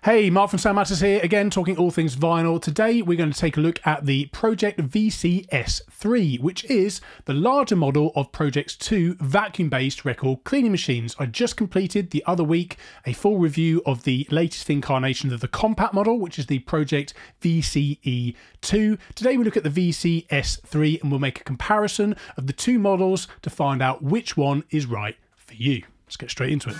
Hey, Mark from Sound Matters here, again talking all things vinyl. Today we're going to take a look at the Pro-Ject VC-S3, which is the larger model of Pro-Ject's two vacuum-based record cleaning machines. I just completed the other week a full review of the latest incarnation of the compact model, which is the Pro-Ject VC-E2. Today we look at the VC-S3 and we'll make a comparison of the two models to find out which one is right for you. Let's get straight into it.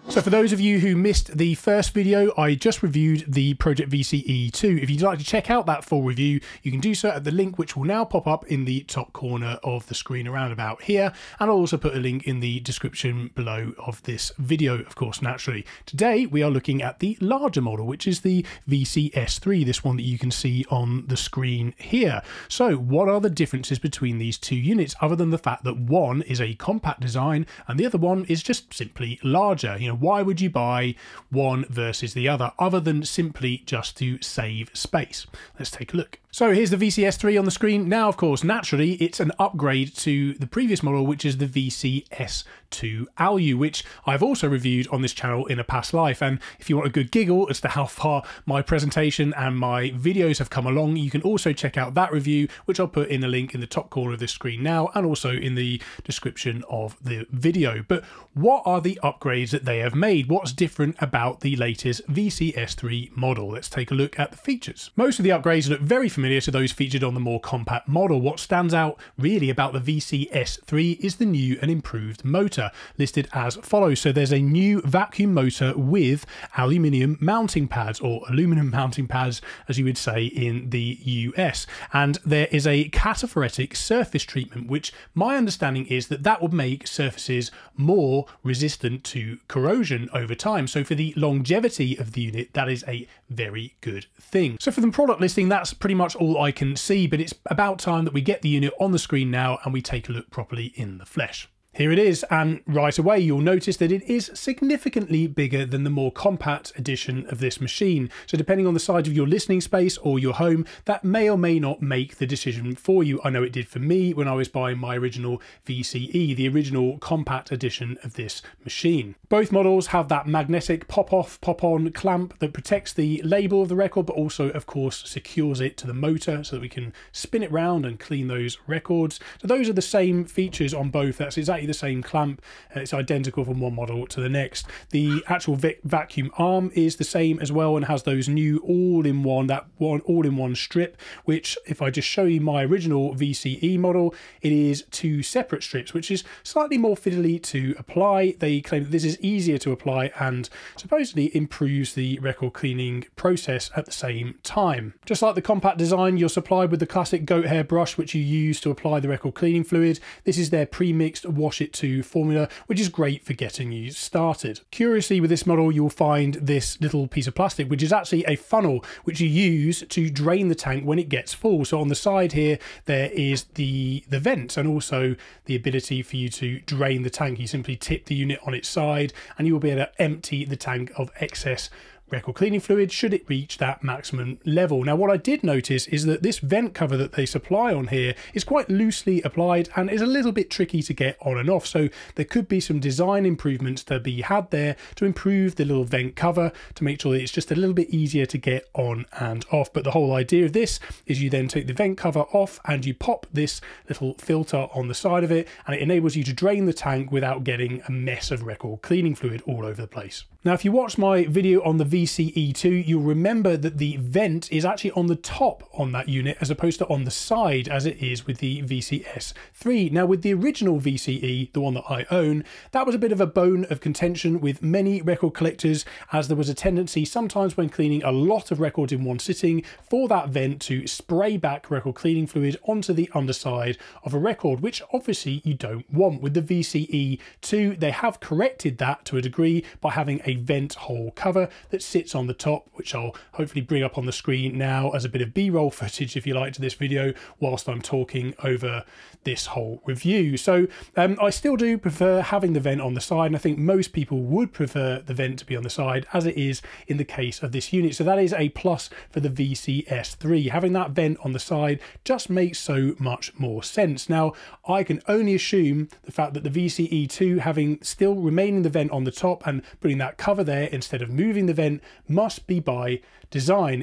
So for those of you who missed the first video, I just reviewed the Pro-Ject VC-E2. If you'd like to check out that full review, you can do so at the link which will now pop up in the top corner of the screen around about here. And I'll also put a link in the description below of this video, of course, naturally. Today, we are looking at the larger model, which is the VC-S3, this one that you can see on the screen here. So what are the differences between these two units, other than the fact that one is a compact design and the other one is just simply larger? You know, why would you buy one versus the other than simply just to save space? Let's take a look. So here's the VC-S3 on the screen. Now, of course, naturally, it's an upgrade to the previous model, which is the VC-S2 ALU, which I've also reviewed on this channel in a past life. And if you want a good giggle as to how far my presentation and my videos have come along, you can also check out that review, which I'll put in a link in the top corner of this screen now, and also in the description of the video. But what are the upgrades that they have made? What's different about the latest VC-S3 model? Let's take a look at the features. Most of the upgrades look very familiar to those featured on the more compact model. What stands out really about the VC-S3 is the new and improved motor, listed as follows. So there's a new vacuum motor with aluminium mounting pads, or aluminum mounting pads, as you would say in the US. And there is a cataphoretic surface treatment, which my understanding is that that would make surfaces more resistant to corrosion over time. So for the longevity of the unit, that is a very good thing. So for the product listing, that's pretty much all I can see, but it's about time that we get the unit on the screen now and we take a look properly in the flesh. Here it is, and right away you'll notice that it is significantly bigger than the more compact edition of this machine. So depending on the size of your listening space or your home, that may or may not make the decision for you. I know it did for me when I was buying my original VCE, the original compact edition of this machine. Both models have that magnetic pop-off, pop-on clamp that protects the label of the record, but also, of course, secures it to the motor so that we can spin it round and clean those records. So those are the same features on both. That's exactly the same clamp. It's identical from one model to the next. The actual vacuum arm is the same as well and has those new all-in-one strip, which, if I just show you my original VCE model, it is two separate strips, which is slightly more fiddly to apply. They claim that this is easier to apply and supposedly improves the record cleaning process at the same time. Just like the compact design, you're supplied with the classic goat hair brush, which you use to apply the record cleaning fluid. This is their pre-mixed wash it to formula, which is great for getting you started. Curiously, with this model, you'll find this little piece of plastic, which is actually a funnel, which you use to drain the tank when it gets full. So on the side here, there is the vent and also the ability for you to drain the tank. You simply tip the unit on its side and you will be able to empty the tank of excess record cleaning fluid should it reach that maximum level. Now, what I did notice is that this vent cover that they supply on here is quite loosely applied and is a little bit tricky to get on and off. So there could be some design improvements to be had there to improve the little vent cover to make sure that it's just a little bit easier to get on and off. But the whole idea of this is you then take the vent cover off and you pop this little filter on the side of it, and it enables you to drain the tank without getting a mess of record cleaning fluid all over the place. Now, if you watched my video on the VC-E2, you'll remember that the vent is actually on the top on that unit as opposed to on the side as it is with the VC-S3. Now, with the original VCE, the one that I own, that was a bit of a bone of contention with many record collectors, as there was a tendency sometimes when cleaning a lot of records in one sitting for that vent to spray back record cleaning fluid onto the underside of a record, which obviously you don't want. With the VCE2, they have corrected that to a degree by having a vent hole cover that sits on the top, which I'll hopefully bring up on the screen now as a bit of B-roll footage, if you like, to this video whilst I'm talking over this whole review. So I still do prefer having the vent on the side, and I think most people would prefer the vent to be on the side, as it is in the case of this unit. So that is a plus for the VC-S3. Having that vent on the side just makes so much more sense. Now, I can only assume the fact that the VCE2, having still remaining the vent on the top and putting that cover there instead of moving the vent must be by design.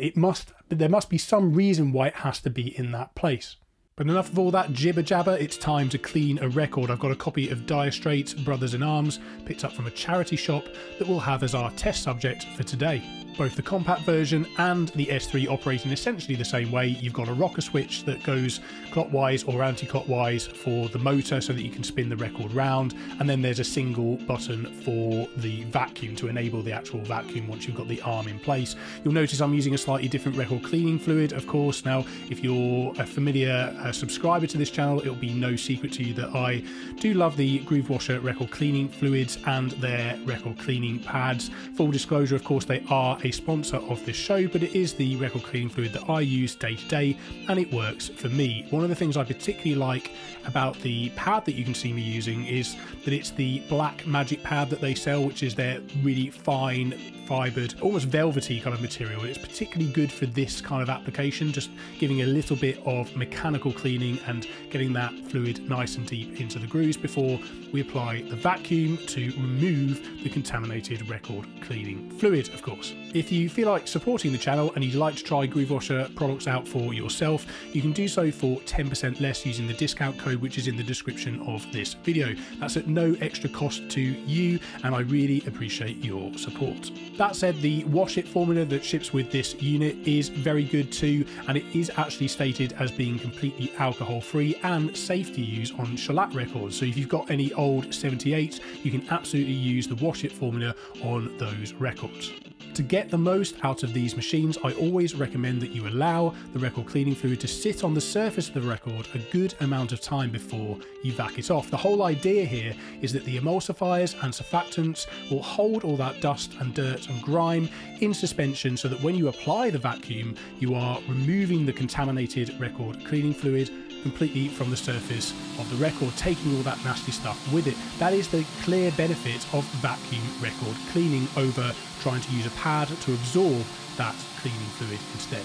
There must be some reason why it has to be in that place. But enough of all that jibber jabber, it's time to clean a record. I've got a copy of Dire Straits' Brothers in Arms, picked up from a charity shop, that we'll have as our test subject for today. Both the compact version and the S3 operate in essentially the same way. You've got a rocker switch that goes clockwise or anti-clockwise for the motor so that you can spin the record round, and then there's a single button for the vacuum to enable the actual vacuum once you've got the arm in place. You'll notice I'm using a slightly different record cleaning fluid, of course. Now, if you're a familiar subscriber to this channel, it'll be no secret to you that I do love the Groove Washer record cleaning fluids and their record cleaning pads. Full disclosure, of course, they are a sponsor of this show, but it is the record cleaning fluid that I use day to day, and it works for me. One of the things I particularly like about the pad that you can see me using is that it's the black magic pad that they sell, which is their really fine fibered, almost velvety kind of material. It's particularly good for this kind of application, just giving a little bit of mechanical cleaning and getting that fluid nice and deep into the grooves before we apply the vacuum to remove the contaminated record cleaning fluid, of course. If you feel like supporting the channel and you'd like to try Groove Washer products out for yourself, you can do so for 10% less using the discount code which is in the description of this video. That's at no extra cost to you, and I really appreciate your support. That said, the wash it formula that ships with this unit is very good too, and it is actually stated as being completely alcohol free and safe to use on shellac records. So if you've got any old 78s, you can absolutely use the wash it formula on those records. To get the most out of these machines, I always recommend that you allow the record cleaning fluid to sit on the surface of the record a good amount of time before you vac it off. The whole idea here is that the emulsifiers and surfactants will hold all that dust and dirt and grime in suspension so that when you apply the vacuum, you are removing the contaminated record cleaning fluid completely from the surface of the record, taking all that nasty stuff with it. That is the clear benefit of vacuum record cleaning over trying to use a pad to absorb that cleaning fluid instead.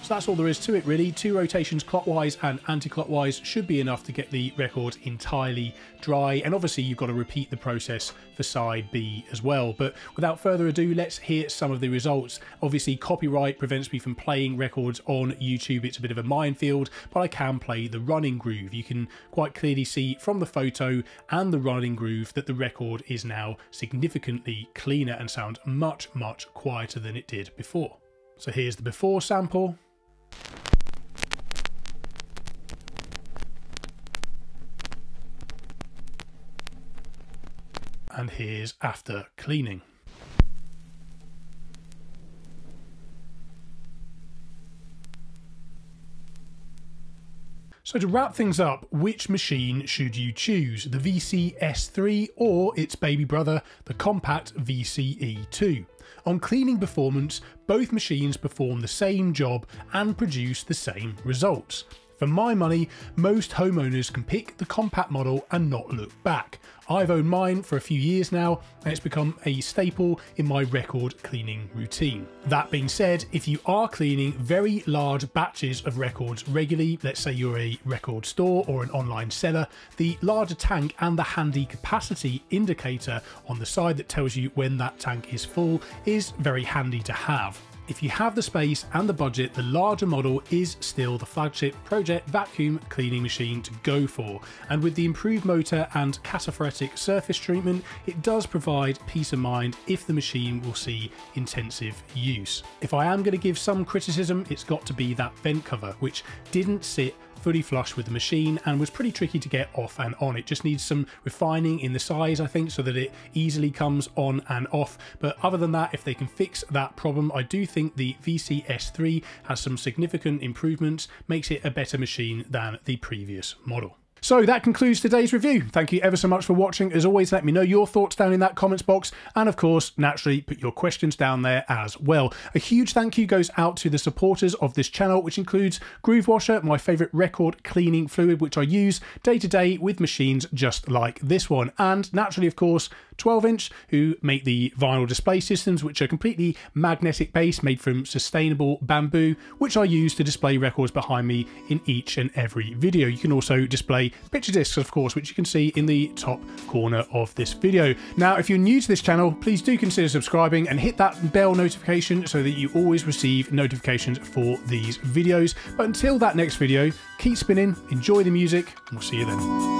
So that's all there is to it really. 2 rotations clockwise and anti-clockwise should be enough to get the record entirely dry, and obviously you've got to repeat the process for side B as well. But without further ado, let's hear some of the results. Obviously copyright prevents me from playing records on YouTube. It's a bit of a minefield, but I can play the running groove. You can quite clearly see from the photo and the running groove that the record is now significantly cleaner and sounds much, much quieter than it did before. So here's the before sample. And here's after cleaning. So to wrap things up, which machine should you choose? The VC-S3 or its baby brother, the compact VC-E2? On cleaning performance, both machines perform the same job and produce the same results. For my money, most homeowners can pick the compact model and not look back. I've owned mine for a few years now, and it's become a staple in my record cleaning routine. That being said, if you are cleaning very large batches of records regularly, let's say you're a record store or an online seller, the larger tank and the handy capacity indicator on the side that tells you when that tank is full is very handy to have. If you have the space and the budget, the larger model is still the flagship Pro-Ject vacuum cleaning machine to go for. And with the improved motor and cataphoretic surface treatment, it does provide peace of mind if the machine will see intensive use. If I am going to give some criticism, it's got to be that vent cover, which didn't sit fully flush with the machine and was pretty tricky to get off and on. It just needs some refining in the size, I think, so that it easily comes on and off. But other than that, if they can fix that problem, I do think the VC-S3 has some significant improvements, makes it a better machine than the previous model. So that concludes today's review. Thank you ever so much for watching. As always, let me know your thoughts down in that comments box, and of course, naturally, put your questions down there as well. A huge thank you goes out to the supporters of this channel, which includes Groove Washer, my favourite record cleaning fluid, which I use day to day with machines just like this one, and naturally, of course, 12-inch, who make the vinyl display systems, which are completely magnetic based, made from sustainable bamboo, which I use to display records behind me in each and every video. You can also display picture discs, of course, which you can see in the top corner of this video. Now, if you're new to this channel, please do consider subscribing and hit that bell notification so that you always receive notifications for these videos. But until that next video, keep spinning, enjoy the music, and we'll see you then.